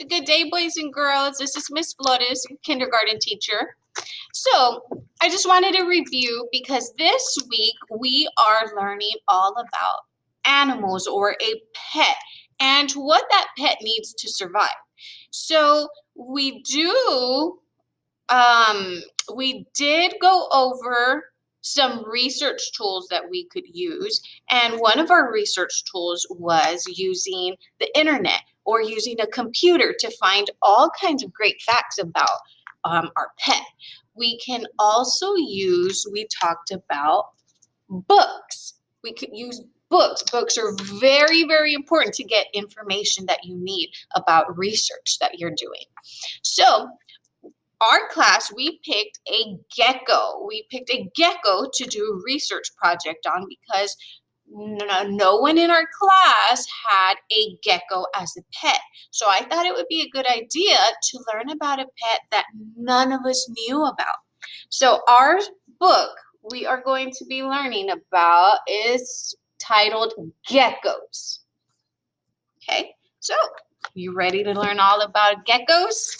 So good day, boys and girls. This is Miss Flores, kindergarten teacher. So I just wanted to review because this week we are learning all about animals or a pet and what that pet needs to survive. So we did go over some research tools that we could use, and one of our research tools was using the internet or using a computer to find all kinds of great facts about our pet. We can also we talked about books. We could use books. Books are very, very important to get information that you need about research that you're doing. So our class, we picked a gecko. We picked a gecko to do a research project on because no one in our class had a gecko as a pet. So I thought it would be a good idea to learn about a pet that none of us knew about. So our book we are going to be learning about is titled Geckos. Okay, so you ready to learn all about geckos?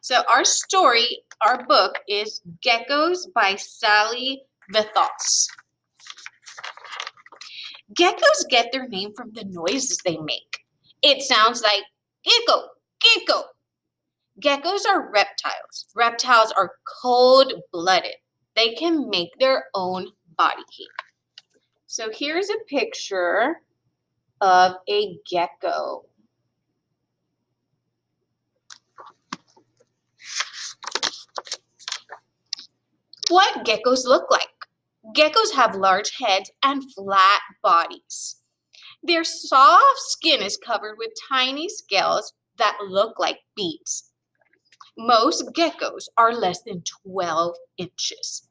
So our book is Geckos by Sally Vithos. Geckos get their name from the noises they make. It sounds like gecko, gecko. Geckos are reptiles. Reptiles are cold-blooded. They can make their own body heat. So here's a picture of a gecko. What geckos look like? Geckos have large heads and flat bodies. Their soft skin is covered with tiny scales that look like beads. Most geckos are less than 12 inches.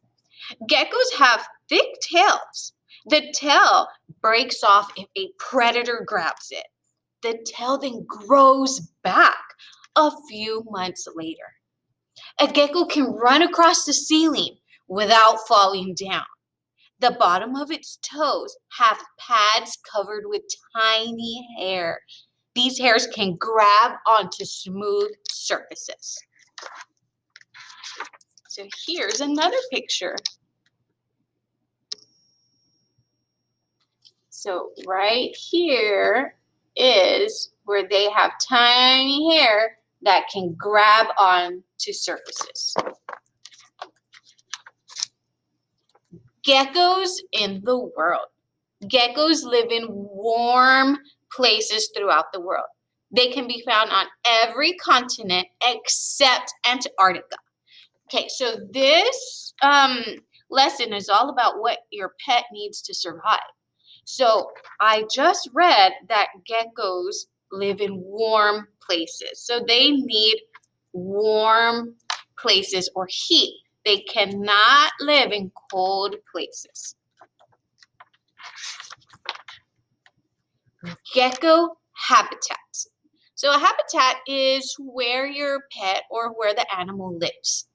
Geckos have thick tails. The tail breaks off if a predator grabs it. The tail then grows back a few months later. A gecko can run across the ceiling without falling down. The bottom of its toes have pads covered with tiny hair. These hairs can grab onto smooth surfaces. So here's another picture. So right here is where they have tiny hair that can grab onto surfaces. Geckos in the world. Geckos live in warm places throughout the world. They can be found on every continent except Antarctica. Okay, so this lesson is all about what your pet needs to survive. So I just read that geckos live in warm places. So they need warm places or heat. They cannot live in cold places. Gecko habitats. So a habitat is where your pet or where the animal lives.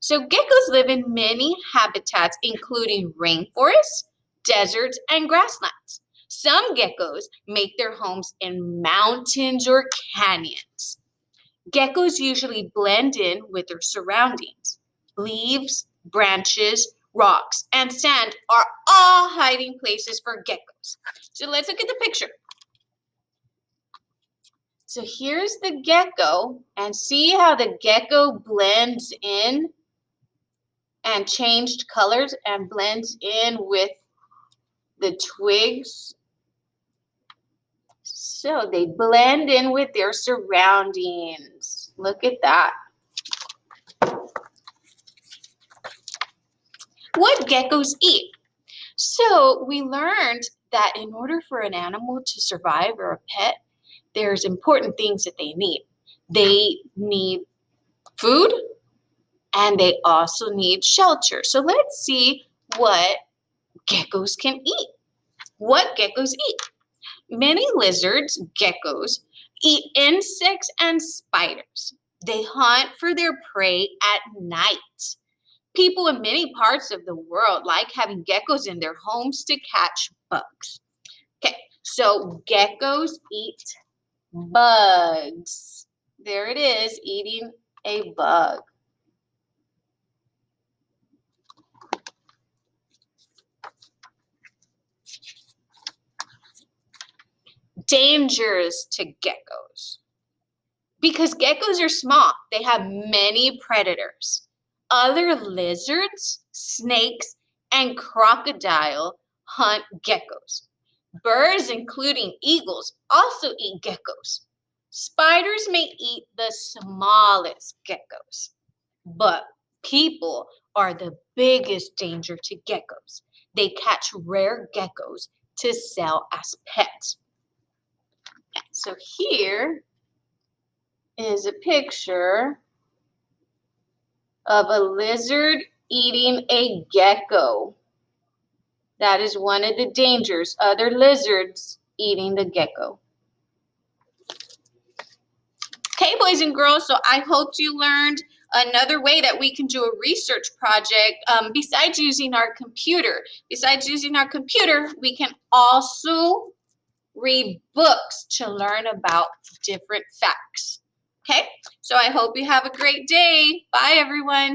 So geckos live in many habitats, including rainforests, deserts, and grasslands. Some geckos make their homes in mountains or canyons. Geckos usually blend in with their surroundings. Leaves, branches, rocks, and sand are all hiding places for geckos. So let's look at the picture. So here's the gecko, and see how the gecko blends in and changed colors and blends in with the twigs. So they blend in with their surroundings. Look at that. What geckos eat? So we learned that in order for an animal to survive or a pet, there's important things that they need. They need food and they also need shelter. So let's see what geckos can eat. What geckos eat? Many lizards, geckos, eat insects and spiders. They hunt for their prey at night. People in many parts of the world like having geckos in their homes to catch bugs. Okay, so geckos eat Bugs. There it is, eating a bug. Dangers to geckos. Because geckos are small, they have many predators. Other lizards, snakes, and crocodile hunt geckos. Birds, including eagles, also eat geckos. Spiders may eat the smallest geckos. But people are the biggest danger to geckos. They catch rare geckos to sell as pets. So here is a picture of a lizard eating a gecko. That is one of the dangers, other lizards eating the gecko. Okay, boys and girls, so I hope you learned another way that we can do a research project besides using our computer. Besides using our computer, we can also read books to learn about different facts. Okay, so I hope you have a great day. Bye, everyone.